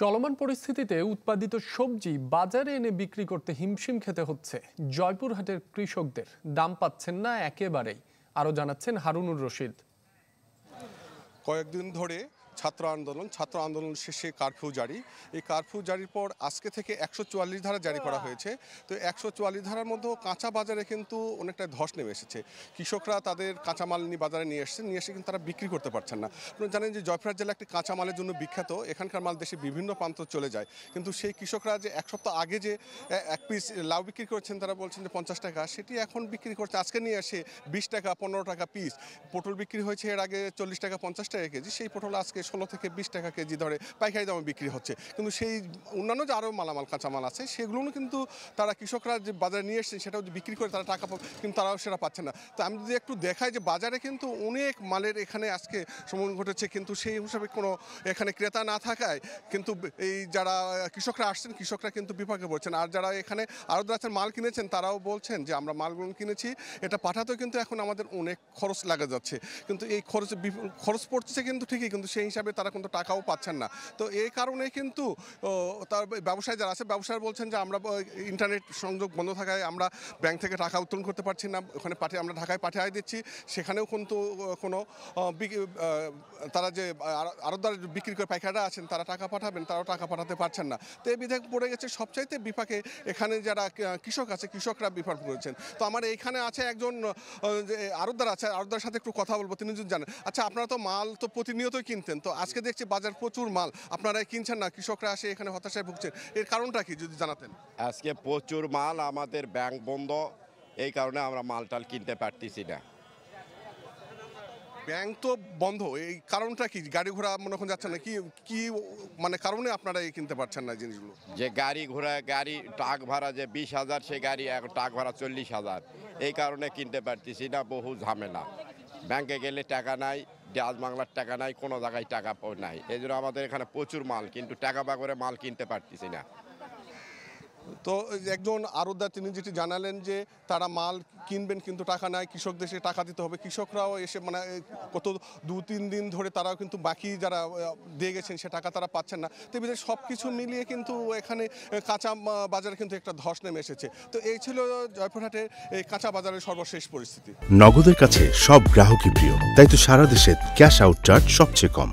চলমান পরিস্থিতিতে উৎপাদিত সবজি বাজারে এনে বিক্রি করতে হিমশিম খেতে হচ্ছে জয়পুরহাটের কৃষকদের। দাম পাচ্ছেন না একেবারেই। আরও জানাচ্ছেন হারুনুর রশিদ। কয়েকদিন ধরে ছাত্র আন্দোলন শেষে কারফিউ জারি। এই কারফিউ জারির পর আজকে থেকে 144 ধারা জারি করা হয়েছে। তো 144 ধারার মধ্যে কাঁচা বাজারে কিন্তু অনেকটা ধস নেমে এসেছে। কৃষকরা তাদের কাঁচামাল নিয়ে বাজারে নিয়ে এসে কিন্তু তারা বিক্রি করতে পারছেন না। আপনারা জানেন যে জয়পুরহাট জেলা একটি কাঁচামালের জন্য বিখ্যাত। এখানকার মাল দেশে বিভিন্ন প্রান্ত চলে যায়, কিন্তু সেই কৃষকরা যে এক সপ্তাহ আগে যে এক পিস লাউ বিক্রি করছেন, তারা বলছেন যে 50 টাকা, সেটি এখন বিক্রি করছে আজকে নিয়ে এসে 20 টাকা 15 টাকা পিস। পটল বিক্রি হয়েছে এর আগে 40 টাকা 50 টাকা কেজি, সেই পটল আজকে 16 থেকে 20 টাকা কেজি ধরে পাইকারি দামে বিক্রি হচ্ছে। কিন্তু সেই অন্যান্য যে আরও মালামাল কাঁচামাল আছে সেগুলো কিন্তু তারা কৃষকরা যে বাজারে নিয়ে এসেছেন সেটাও বিক্রি করে তারা টাকা কিন্তু তারাও সেটা পাচ্ছে না। তো আমি যদি একটু দেখাই যে বাজারে কিন্তু অনেক মালের এখানে আজকে সমন ঘটেছে, কিন্তু সেই হিসাবে কোনো এখানে ক্রেতা না থাকায় কিন্তু এই যারা কৃষকরা আসছেন কৃষকরা কিন্তু বিপাকে পড়ছেন। আর যারা এখানে আরও যারা মাল কিনেছেন তারাও বলছেন যে আমরা মালগুলো কিনেছি, এটা পাঠাতেও কিন্তু এখন আমাদের অনেক খরচ লাগা যাচ্ছে। কিন্তু এই খরচ পড়ছে কিন্তু ঠিকই, কিন্তু সেই হিসাবে তারা কিন্তু টাকাও পাচ্ছেন না। তো এই কারণে কিন্তু তার ব্যবসায়ী যারা আছে ব্যবসায়ী বলছেন যে আমরা ইন্টারনেট সংযোগ বন্ধ থাকায় আমরা ব্যাংক থেকে টাকা উত্তোলন করতে পারছি না, ওখানে আমরা ঢাকায় পাঠিয়ে দিচ্ছি, সেখানেও কিন্তু কোনো তারা যে আরতদার বিক্রি করে পাইকাররা আছেন তারা টাকা পাঠাবেন, তারাও টাকা পাঠাতে পারছেন না। তো এই বিধায় পড়ে গেছে সবচাইতে বিপাকে এখানে যারা কৃষক আছে কৃষকরা বিপাক করেছেন। তো আমার এইখানে আছে একজন আরতদার আছে, আরতদার সাথে একটু কথা বলবো, তিনি যদি জানেন। আচ্ছা, আপনারা তো মাল তো প্রতিনিয়তই কিনতেন, তো আজকে দেখছি বাজার প্রচুর মাল আপনারা কিনছেন না, কৃষকরা আসে এখানে হতাশায় ভুগছেন, এর কারণটা কি যদি জানাতেন? আজকে প্রচুর মাল, আমাদের ব্যাংক বন্ধ, এই কারণে আমরা মালটাল কিনতে পারতেছি না। ব্যাংক তো বন্ধ, এই কারণটা কি? গাড়ি ঘোড়া মনে হয় যাচ্ছে না, কি মানে কারণে আপনারা এই কিনতে পারছেন না জিনিসগুলো? যে গাড়ি ট্রাক ভাড়া যে 20,000, সে গাড়ি এখন ট্রাক ভাড়া 40,000, এই কারণে কিনতে পারতেছি না। বহু ঝামেলা, ব্যাংকে গেলে টাকা নাই, ডাচ বাংলার টাকা নাই, কোনো জায়গায় টাকা নাই। এই জন্য আমাদের এখানে প্রচুর মাল, কিন্তু টাকা বা করে মাল কিনতে পারতেছি না। তো একজন আরতদার তিনি যেটি জানালেন যে তারা মাল কিনবেন কিন্তু টাকা নাই, কৃষকদের সে টাকা দিতে হবে। কৃষকরাও এসে মানে কত 2-3 দিন ধরে তারাও কিন্তু বাকি যারা দিয়ে গেছেন সে টাকা তারা পাচ্ছেন না। তো এবার সব কিছু মিলিয়ে কিন্তু এখানে কাঁচা বাজারে কিন্তু একটা ধস নেমে এসেছে। তো এই ছিল জয়পুরহাটের এই কাঁচা বাজারের সর্বশেষ পরিস্থিতি। নগদের কাছে সব গ্রাহকই প্রিয়, তাই তো সারা দেশে ক্যাশ আউট চার্জ সবচেয়ে কম।